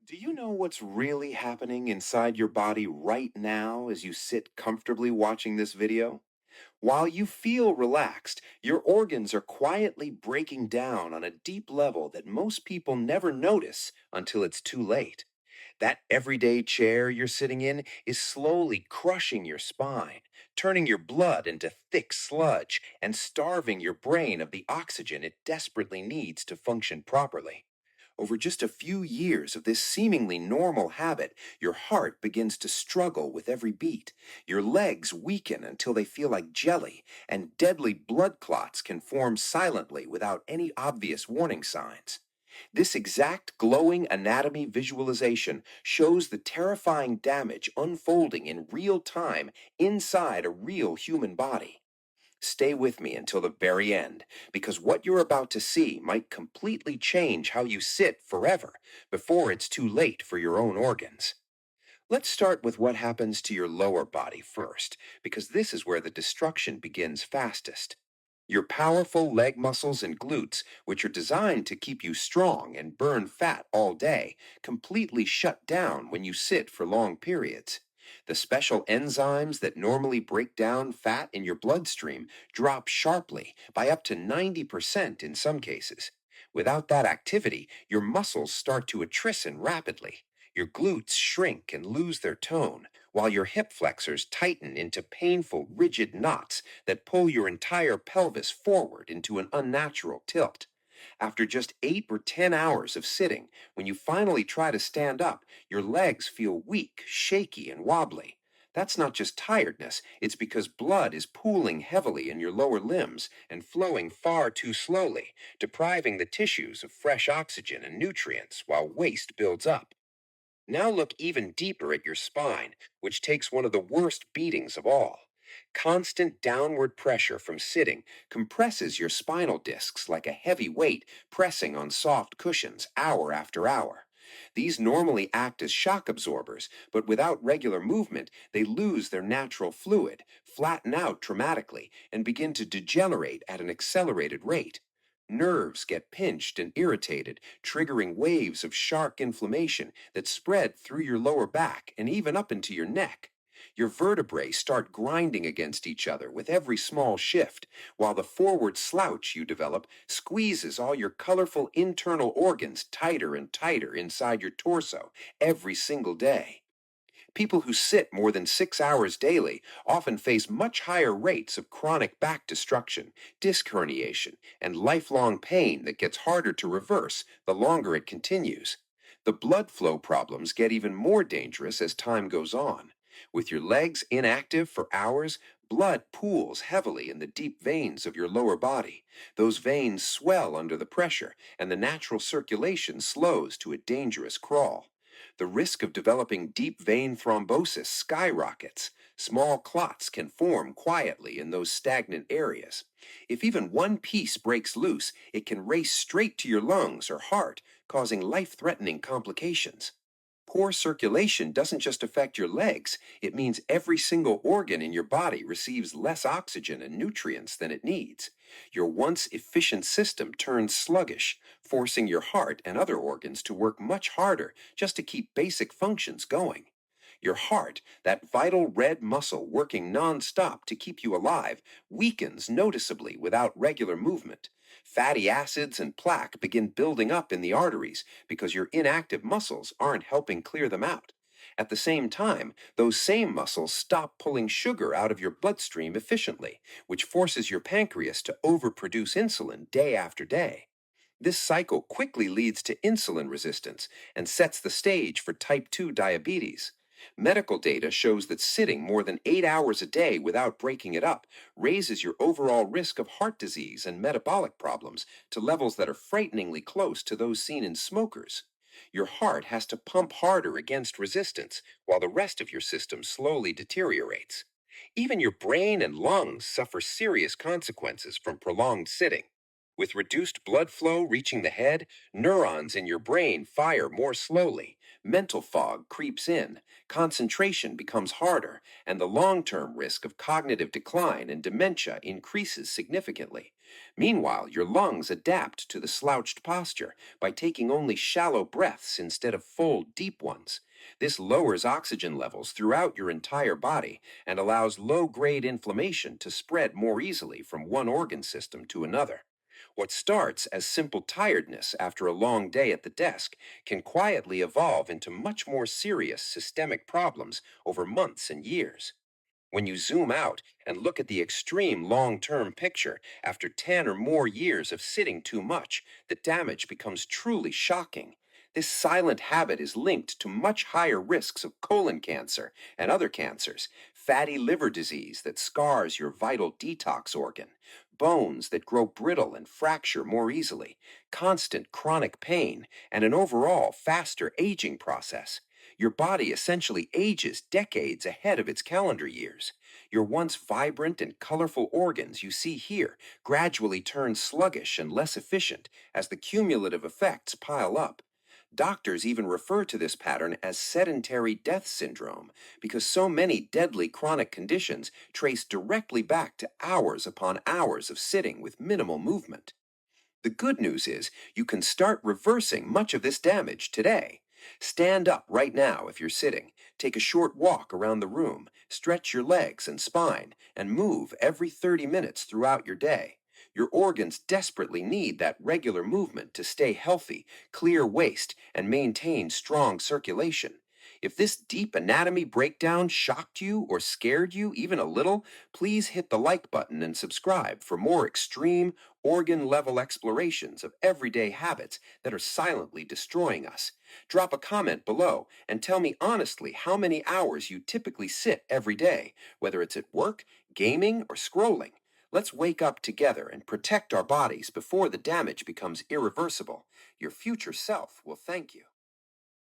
Do you know what's really happening inside your body right now as you sit comfortably watching this video? While you feel relaxed, your organs are quietly breaking down on a deep level that most people never notice until it's too late. That everyday chair you're sitting in is slowly crushing your spine, turning your blood into thick sludge, and starving your brain of the oxygen it desperately needs to function properly. Over just a few years of this seemingly normal habit, your heart begins to struggle with every beat. Your legs weaken until they feel like jelly, and deadly blood clots can form silently without any obvious warning signs. This exact glowing anatomy visualization shows the terrifying damage unfolding in real time inside a real human body. Stay with me until the very end, because what you're about to see might completely change how you sit forever before it's too late for your own organs. Let's start with what happens to your lower body first, because this is where the destruction begins fastest. Your powerful leg muscles and glutes, which are designed to keep you strong and burn fat all day, completely shut down when you sit for long periods. The special enzymes that normally break down fat in your bloodstream drop sharply by up to 90% in some cases. Without that activity, your muscles start to atrophy rapidly. Your glutes shrink and lose their tone, while your hip flexors tighten into painful, rigid knots that pull your entire pelvis forward into an unnatural tilt. After just 8 or 10 hours of sitting, when you finally try to stand up, your legs feel weak, shaky, and wobbly. That's not just tiredness, it's because blood is pooling heavily in your lower limbs and flowing far too slowly, depriving the tissues of fresh oxygen and nutrients while waste builds up. Now look even deeper at your spine, which takes one of the worst beatings of all. Constant downward pressure from sitting compresses your spinal discs like a heavy weight pressing on soft cushions hour after hour. These normally act as shock absorbers, but without regular movement, they lose their natural fluid, flatten out dramatically, and begin to degenerate at an accelerated rate. Nerves get pinched and irritated, triggering waves of sharp inflammation that spread through your lower back and even up into your neck. Your vertebrae start grinding against each other with every small shift, while the forward slouch you develop squeezes all your colorful internal organs tighter and tighter inside your torso every single day. People who sit more than 6 hours daily often face much higher rates of chronic back destruction, disc herniation, and lifelong pain that gets harder to reverse the longer it continues. The blood flow problems get even more dangerous as time goes on. With your legs inactive for hours, blood pools heavily in the deep veins of your lower body. Those veins swell under the pressure, and the natural circulation slows to a dangerous crawl. The risk of developing deep vein thrombosis skyrockets. Small clots can form quietly in those stagnant areas. If even one piece breaks loose, it can race straight to your lungs or heart, causing life-threatening complications. Poor circulation doesn't just affect your legs, it means every single organ in your body receives less oxygen and nutrients than it needs. Your once efficient system turns sluggish, forcing your heart and other organs to work much harder just to keep basic functions going. Your heart, that vital red muscle working nonstop to keep you alive, weakens noticeably without regular movement. Fatty acids and plaque begin building up in the arteries because your inactive muscles aren't helping clear them out. At the same time, those same muscles stop pulling sugar out of your bloodstream efficiently, which forces your pancreas to overproduce insulin day after day. This cycle quickly leads to insulin resistance and sets the stage for type 2 diabetes. Medical data shows that sitting more than 8 hours a day without breaking it up raises your overall risk of heart disease and metabolic problems to levels that are frighteningly close to those seen in smokers. Your heart has to pump harder against resistance while the rest of your system slowly deteriorates. Even your brain and lungs suffer serious consequences from prolonged sitting. With reduced blood flow reaching the head, neurons in your brain fire more slowly, mental fog creeps in, concentration becomes harder, and the long term risk of cognitive decline and dementia increases significantly. Meanwhile, your lungs adapt to the slouched posture by taking only shallow breaths instead of full, deep ones. This lowers oxygen levels throughout your entire body and allows low grade inflammation to spread more easily from one organ system to another. What starts as simple tiredness after a long day at the desk can quietly evolve into much more serious systemic problems over months and years. When you zoom out and look at the extreme long term picture, after 10 or more years of sitting too much, the damage becomes truly shocking. This silent habit is linked to much higher risks of colon cancer and other cancers, fatty liver disease that scars your vital detox organ, bones that grow brittle and fracture more easily, constant chronic pain, and an overall faster aging process. Your body essentially ages decades ahead of its calendar years. Your once vibrant and colorful organs you see here gradually turn sluggish and less efficient as the cumulative effects pile up. Doctors even refer to this pattern as sedentary death syndrome because so many deadly chronic conditions trace directly back to hours upon hours of sitting with minimal movement. The good news is you can start reversing much of this damage today. Stand up right now if you're sitting, take a short walk around the room, stretch your legs and spine, and move every 30 minutes throughout your day. Your organs desperately need that regular movement to stay healthy, clear waste, and maintain strong circulation. If this deep anatomy breakdown shocked you or scared you even a little, please hit the like button and subscribe for more extreme, organ level explorations of everyday habits that are silently destroying us. Drop a comment below and tell me honestly how many hours you typically sit every day, whether it's at work, gaming, or scrolling. Let's wake up together and protect our bodies before the damage becomes irreversible. Your future self will thank you.